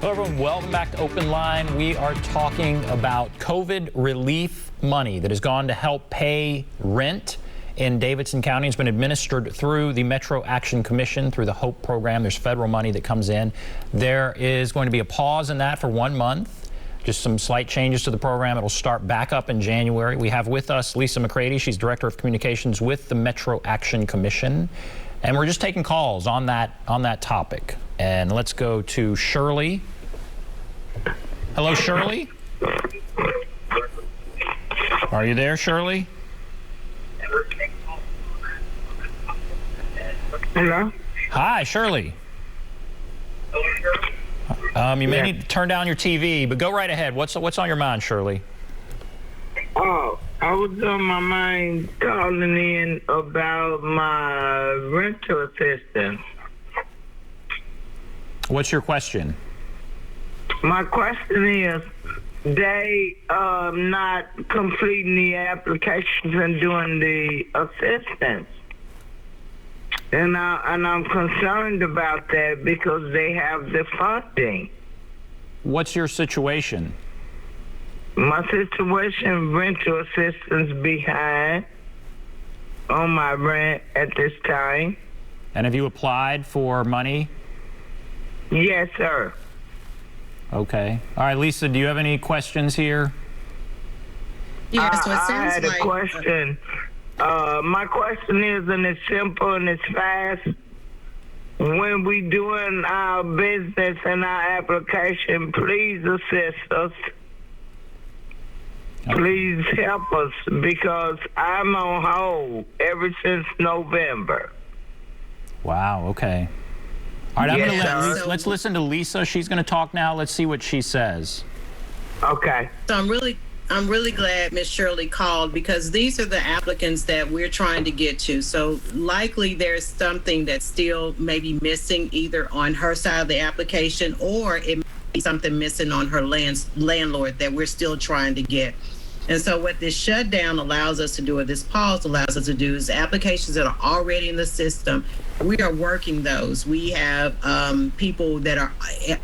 Hello, everyone. Welcome back to OpenLine. We are talking about COVID relief money that has gone to help pay rent in Davidson County. It's been administered through the Metro Action Commission, through the HOPE program. There's federal money that comes in. There is going to be a pause in that for 1 month. Just some slight changes to the program. It'll start back up in January. We have with us Lisa McCrady. She's Director of Communications with the Metro Action Commission. And we're just taking calls on that topic. And let's go to Shirley. Hello, Shirley. Are you there, Shirley? Hello? Hi, Shirley. You may need to turn down your TV, but go right ahead. What's on your mind, Shirley? Oh, I was on my mind calling in about my rental assistance. What's your question? My question is, they not completing the applications and doing the assistance. And I'm concerned about that because they have the funding. What's your situation? My situation, rental assistance behind on my rent at this time. And have you applied for money? Yes, sir. Okay. All right, Lisa, do you have any questions here? Yeah, so it sounds I had a question. My question is, and it's simple and it's fast. When we doing our business and our application, please assist us. Please help us because I'm on hold ever since November. Wow, okay. All right, Yes, let's listen to Lisa. She's going to talk now. Let's see what she says. Okay. So I'm really glad Miss Shirley called because these are the applicants that we're trying to get to. So likely there's something that's still maybe missing either on her side of the application or it may be something missing on her landlord that we're still trying to get. And so what this shutdown allows us to do, or this pause allows us to do, is applications that are already in the system, we are working those. We have people that are,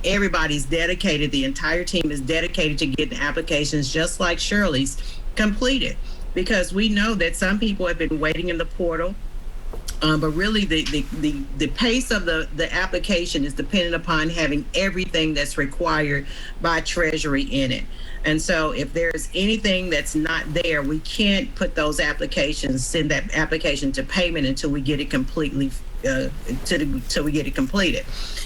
everybody's dedicated, the entire team is dedicated to getting applications just like Shirley's completed. Because we know that some people have been waiting in the portal, but really the pace of the application is dependent upon having everything that's required by Treasury in it. And so if there's anything that's not there, we can't put those applications, send that application to payment until we get it completely, till we get it completed.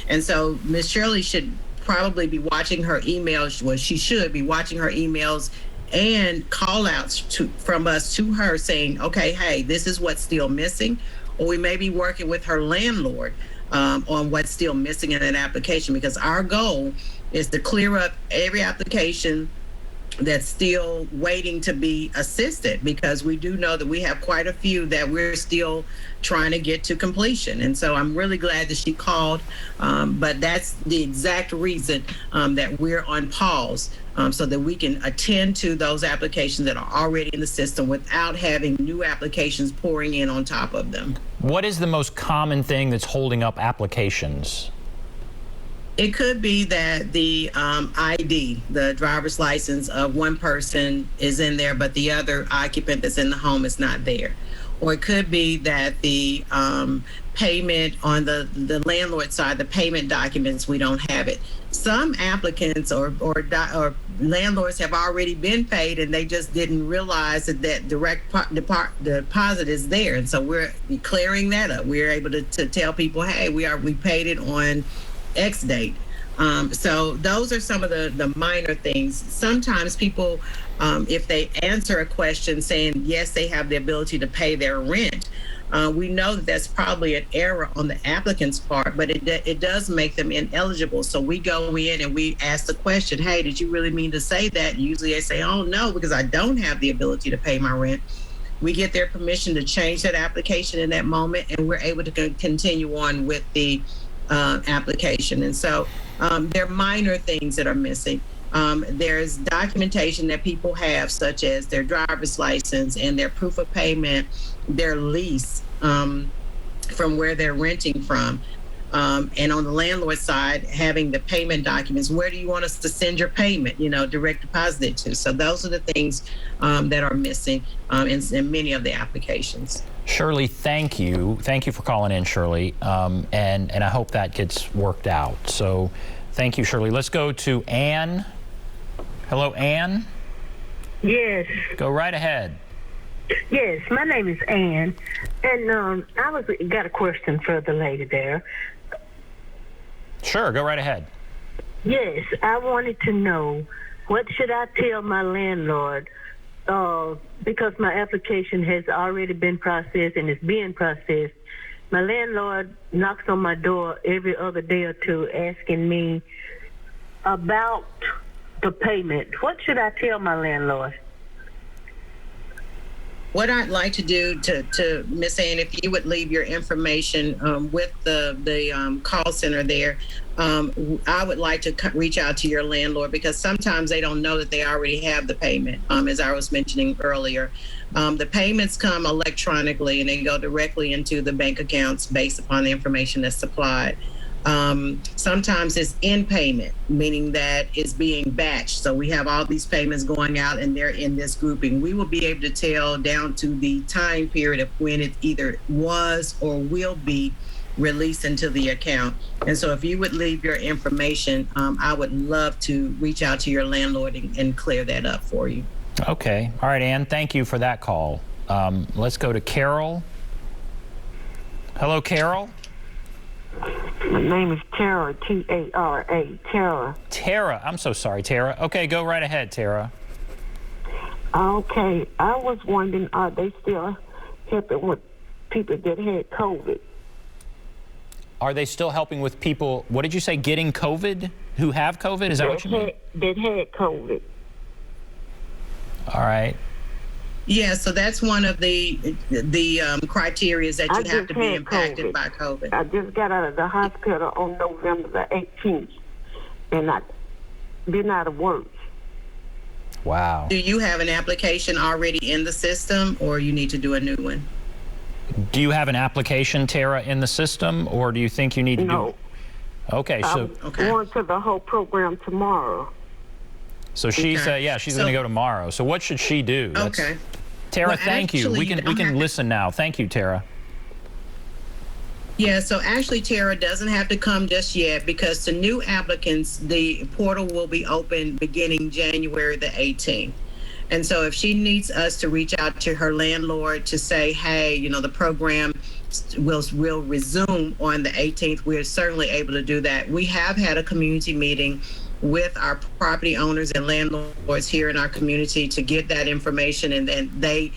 And so Ms. Shirley should probably be watching her emails. Well, she should be watching her emails and call outs from us to her saying, okay, hey, this is what's still missing. Or we may be working with her landlord on what's still missing in that application, because our goal is to clear up every application that's still waiting to be assisted, because we do know that we have quite a few that we're still trying to get to completion. And so I'm really glad that she called, but that's the exact reason that we're on pause, so that we can attend to those applications that are already in the system without having new applications pouring in on top of them. What is the most common thing that's holding up applications? It could be that the ID, the driver's license of one person is in there, but the other occupant that's in the home is not there. Or it could be that the payment on the landlord side, the payment documents, we don't have it. Some applicants or landlords have already been paid and they just didn't realize that direct deposit is there. And so we're clearing that up. We're able to tell people, hey, we paid it on X date. So those are some of the minor things. Sometimes people, if they answer a question saying, yes, they have the ability to pay their rent, we know that that's probably an error on the applicant's part, but it does make them ineligible. So we go in and we ask the question, hey, did you really mean to say that? Usually they say, oh, no, because I don't have the ability to pay my rent. We get their permission to change that application in that moment, and we're able to continue on with the application. And so there are minor things that are missing. There's documentation that people have, such as their driver's license and their proof of payment, their lease from where they're renting from. And on the landlord side, having the payment documents, where do you want us to send your payment, direct deposit it to? So those are the things that are missing in many of the applications. Shirley, thank you. Thank you for calling in, Shirley. And I hope that gets worked out. So thank you, Shirley. Let's go to Ann. Hello, Ann. Yes. Go right ahead. Yes, my name is Ann, and I got a question for the lady there. Sure, go right ahead. Yes, I wanted to know, what should I tell my landlord, because my application has already been processed and is being processed. My landlord knocks on my door every other day or two asking me about the payment. What should I tell my landlord? What I'd like to do to Miss Ann, if you would leave your information with the call center there, I would like to reach out to your landlord, because sometimes they don't know that they already have the payment, as I was mentioning earlier. The payments come electronically and they go directly into the bank accounts based upon the information that's supplied. Sometimes it's in payment, meaning that it's being batched. So we have all these payments going out and they're in this grouping. We will be able to tell down to the time period of when it either was or will be released into the account. And so if you would leave your information, I would love to reach out to your landlord and clear that up for you. Okay. All right, Ann, thank you for that call. Let's go to Carol. Hello, Carol. My name is Tara, T-A-R-A, Tara. Tara. I'm so sorry, Tara. Okay, go right ahead, Tara. Okay, I was wondering, are they still helping with people that had COVID? Are they still helping with people, what did you say, getting COVID? Who have COVID? Is that what you mean? That had COVID. All right. Yeah, so that's one of the criteria that you have to be impacted by COVID. I just got out of the hospital on November the 18th, and I've been out of work. Wow. Do you have an application already in the system, or you need to do a new one? Do you have an application, Tara, in the system, or do you think you need to No. do? Okay, so I'm going to the whole program tomorrow. so she's she's going to go tomorrow. So what should she do? Okay. Tara, Well, thank you. actually, We can listen now. Thank you, Tara. Yeah, so actually, Tara doesn't have to come just yet, because to new applicants, the portal will be open beginning January the 18th. And so if she needs us to reach out to her landlord to say, hey, the program will resume on the 18th, we're certainly able to do that. We have had a community meeting with our property owners and landlords here in our community to get that information, and then they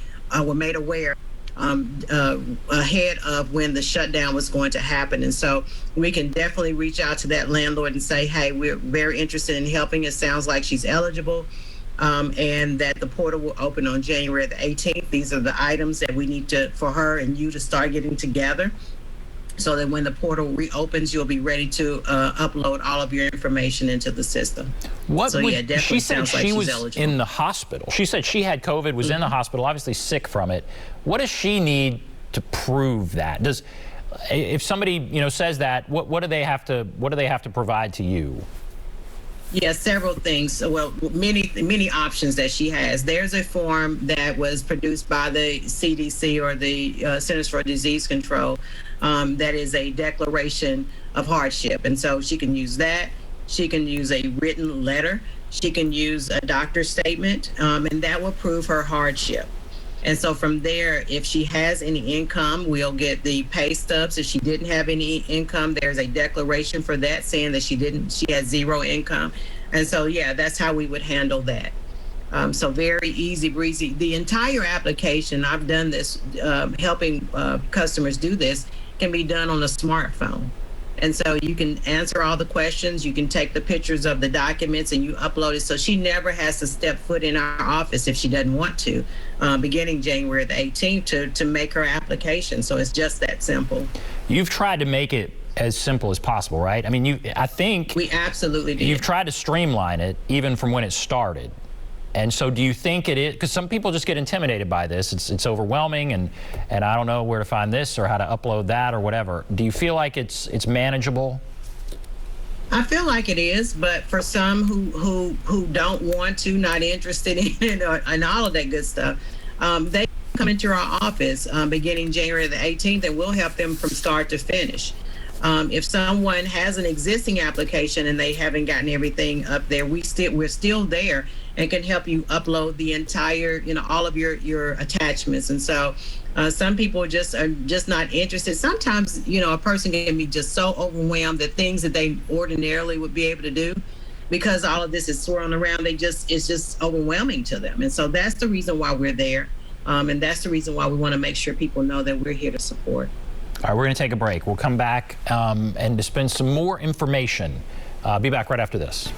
were made aware ahead of when the shutdown was going to happen. And so we can definitely reach out to that landlord and say, hey, we're very interested in helping. It sounds like she's eligible, and that the portal will open on January the 18th. These are the items that we need for her and you to start getting together, so that when the portal reopens, you'll be ready to upload all of your information into the system. She said she was eligible. in the hospital. She said she had COVID, was in the hospital, obviously sick from it. What does she need to prove that? If somebody says that, what do they have to provide to you? Yeah, several things. Well, many options that she has. There's a form that was produced by the CDC, or the Centers for Disease Control, that is a declaration of hardship. And so she can use that. She can use a written letter. She can use a doctor's statement, and that will prove her hardship. And so from there, if she has any income, we'll get the pay stubs. If she didn't have any income, there's a declaration for that saying that she had zero income. And so, yeah, that's how we would handle that. So very easy breezy. The entire application, I've done this, helping customers do this, can be done on a smartphone. And so you can answer all the questions, you can take the pictures of the documents and you upload it. So she never has to step foot in our office if she doesn't want to, beginning January the 18th to make her application. So it's just that simple. You've tried to make it as simple as possible, right? I mean, I think we absolutely did. You've tried to streamline it even from when it started. And so do you think it is, because some people just get intimidated by this, it's overwhelming, and I don't know where to find this or how to upload that or whatever. Do you feel like it's manageable? I feel like it is, but for some who don't want to, not interested in it, and all of that good stuff, they come into our office beginning January the 18th, and we'll help them from start to finish. If someone has an existing application and they haven't gotten everything up there, we're still there and can help you upload the entire, all of your attachments. And so some people are just not interested. Sometimes, a person can be just so overwhelmed that things that they ordinarily would be able to do, because all of this is swirling around, it's just overwhelming to them. And so that's the reason why we're there. And that's the reason why we want to make sure people know that we're here to support. All right, we're going to take a break. We'll come back and dispense some more information. Be back right after this.